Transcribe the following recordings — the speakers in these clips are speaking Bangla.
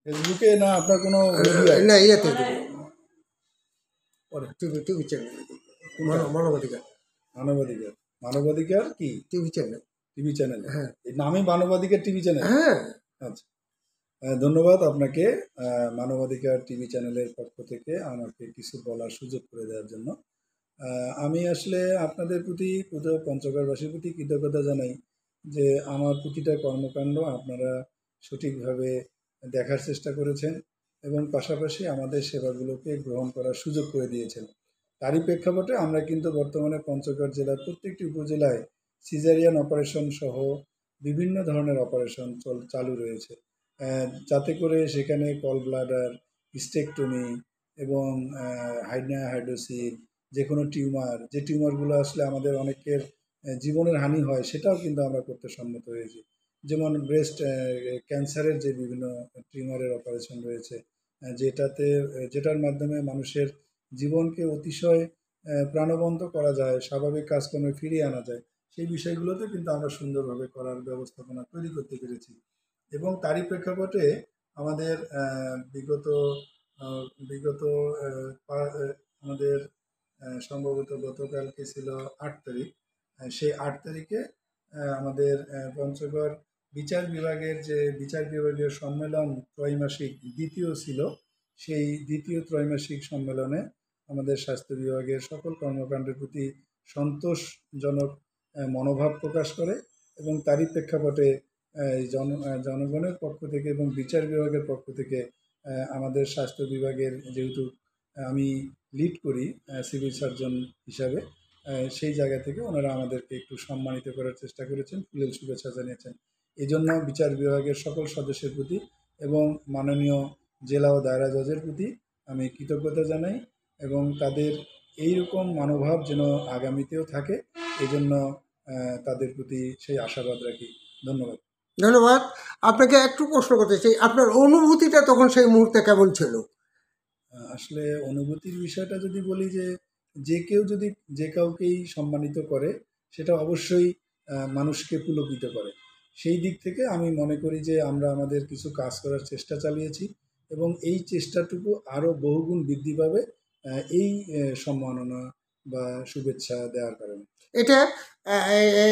ফেসবুকে না আপনার কোনো না ইয়েতে টিভি চ্যানেল মানবাধিকার মানবাধিকার মানবাধিকার কি টিভি চ্যানেল হ্যাঁ এই নামই মানবাধিকার টিভি চ্যানেল। হ্যাঁ আচ্ছা, ধন্যবাদ আপনাকে মানবাধিকার টিভি চ্যানেলের পক্ষ থেকে আমাকে কিছু বলার সুযোগ করে দেওয়ার জন্য। আমি আসলে আপনাদের প্রতি পুজো পঞ্চগড়বাসীর প্রতি কৃতজ্ঞতা জানাই যে আমার প্রতিটা কর্মকাণ্ড আপনারা সঠিকভাবে দেখার চেষ্টা করেছেন এবং পাশাপাশি আমাদের সেবাগুলোকে গ্রহণ করার সুযোগ করে দিয়েছেন। তারই প্রেক্ষাপটে আমরা কিন্তু বর্তমানে পঞ্চগড় জেলার প্রত্যেকটি উপজেলায় সিজারিয়ান অপারেশন সহ বিভিন্ন ধরনের অপারেশন চালু রয়েছে, যাতে করে সেখানে কল ব্লাডার, স্টেকটমি এবং হাইড্রোসিল, যে কোনো টিউমার, যে টিউমারগুলো আসলে আমাদের অনেকের জীবনের হানি হয় সেটাও কিন্তু আমরা করতে সম্মত হয়েছি। যেমন ব্রেস্ট ক্যান্সারের যে বিভিন্ন টিউমারের অপারেশন রয়েছে, যেটার মাধ্যমে মানুষের জীবনকে অতিশয় প্রাণবন্ত করা যায়, স্বাভাবিক কাজকর্মে ফিরিয়ে আনা যায়, সেই বিষয়গুলোতে কিন্তু আমরা সুন্দরভাবে করার ব্যবস্থাপনা তৈরি করতে পেরেছি। এবং তারই প্রেক্ষাপটে আমাদের বিগত আমাদের সম্ভবত গতকালকে ছিল 8 তারিখ, সেই 8 তারিখে আমাদের পঞ্চগড় বিচার বিভাগীয় সম্মেলন ত্রৈমাসিক দ্বিতীয় ছিল। সেই দ্বিতীয় ত্রৈমাসিক সম্মেলনে আমাদের স্বাস্থ্য বিভাগের সকল কর্মকাণ্ডের প্রতি সন্তোষজনক মনোভাব প্রকাশ করে এবং তারই প্রেক্ষাপটে জনগণের পক্ষ থেকে এবং বিচার বিভাগের পক্ষ থেকে আমাদের স্বাস্থ্য বিভাগের, যেহেতু আমি লিড করি সিভিল সার্জন হিসাবে, সেই জায়গা থেকে ওনারা আমাদেরকে একটু সম্মানিত করার চেষ্টা করেছেন, ফুলেল শুভেচ্ছা জানিয়েছেন। এই জন্য বিচার বিভাগের সকল সদস্যের প্রতি এবং মাননীয় জেলা ও দায়রা জজের প্রতি আমি কৃতজ্ঞতা জানাই এবং তাদের এইরকম মনোভাব যেন আগামীতেও থাকে, এই জন্য তাদের প্রতি সেই আশাবাদ রাখি। ধন্যবাদ। ধন্যবাদ। আপনাকে একটু প্রশ্ন করতে চাই, আপনার অনুভূতিটা তখন সেই মুহূর্তে কেমন ছিল? আসলে অনুভূতির বিষয়টা যদি বলি, যে কেউ যদি যে কাউকেই সম্মানিত করে সেটা অবশ্যই মানুষকে পুলকিত করে। সেই দিক থেকে আমি মনে করি যে আমরা আমাদের কিছু কাজ করার চেষ্টা চালিয়েছি এবং এই চেষ্টাটুকু আরও বহুগুণ বৃদ্ধি পাবে এই সম্মাননা বা শুভেচ্ছা দেওয়ার কারণে।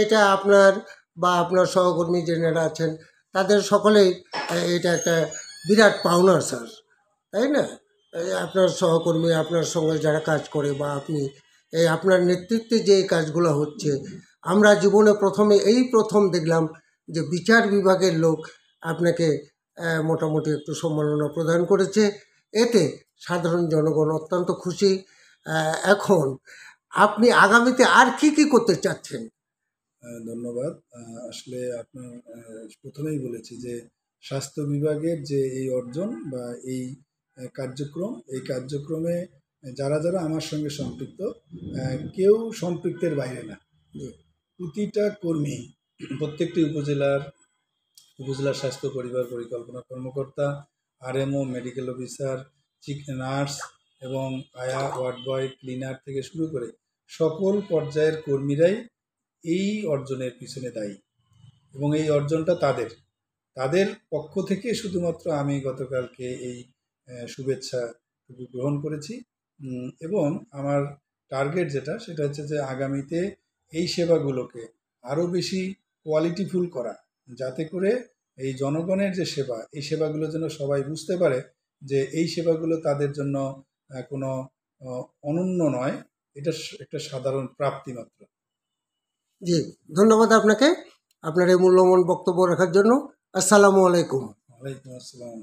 এটা আপনার বা আপনার সহকর্মী যারা আছেন তাদের সকলেই এটা একটা বিরাট পাওনা স্যার, তাই না? আপনার সহকর্মী, আপনার সঙ্গে যারা কাজ করে বা আপনি আপনার নেতৃত্বে যে কাজগুলো হচ্ছে, আমরা জীবনে প্রথম দেখলাম যে বিচার বিভাগের লোক আপনাকে মোটামুটি একটু সম্মাননা প্রদান করেছে। এতে সাধারণ জনগণ অত্যন্ত খুশি। এখন আপনি আগামীতে আর কি করতে চাচ্ছেন? ধন্যবাদ। আসলে আপনার প্রথমেই বলেছি যে স্বাস্থ্য বিভাগের যে এই অর্জন বা এই কার্যক্রমে যারা আমার সঙ্গে সম্পৃক্ত, কেউ সম্পৃক্তের বাইরে না। প্রতিটা কর্মী, প্রত্যেকটি উপজেলার স্বাস্থ্য পরিবার পরিকল্পনা কর্মকর্তা, আরএমও, মেডিকেল অফিসার, নার্স এবং আয়া, ওয়ার্ড বয়, ক্লিনার থেকে শুরু করে সকল পর্যায়ের কর্মীরাই এই অর্জনের পিছনে দায়ী এবং এই অর্জনটা তাদের পক্ষ থেকে শুধুমাত্র আমি গতকালকে এই শুভেচ্ছাটুকু গ্রহণ করেছি এবং আমার টার্গেট সেটা হচ্ছে যে আগামীতে এই সেবাগুলোকে আরও বেশি কোয়ালিটিফুল করা, যাতে করে এই জনগণের যে সেবা, এই সেবাগুলো যেন সবাই বুঝতে পারে যে এই সেবাগুলো তাদের জন্য কোনো অনন্য নয়, এটা একটা সাধারণ প্রাপ্তি মাত্র। জি, ধন্যবাদ আপনাকে আপনার এই মূল্যবান বক্তব্য রাখার জন্য। আসসালামু আলাইকুম। ওয়ালাইকুম আসসালাম।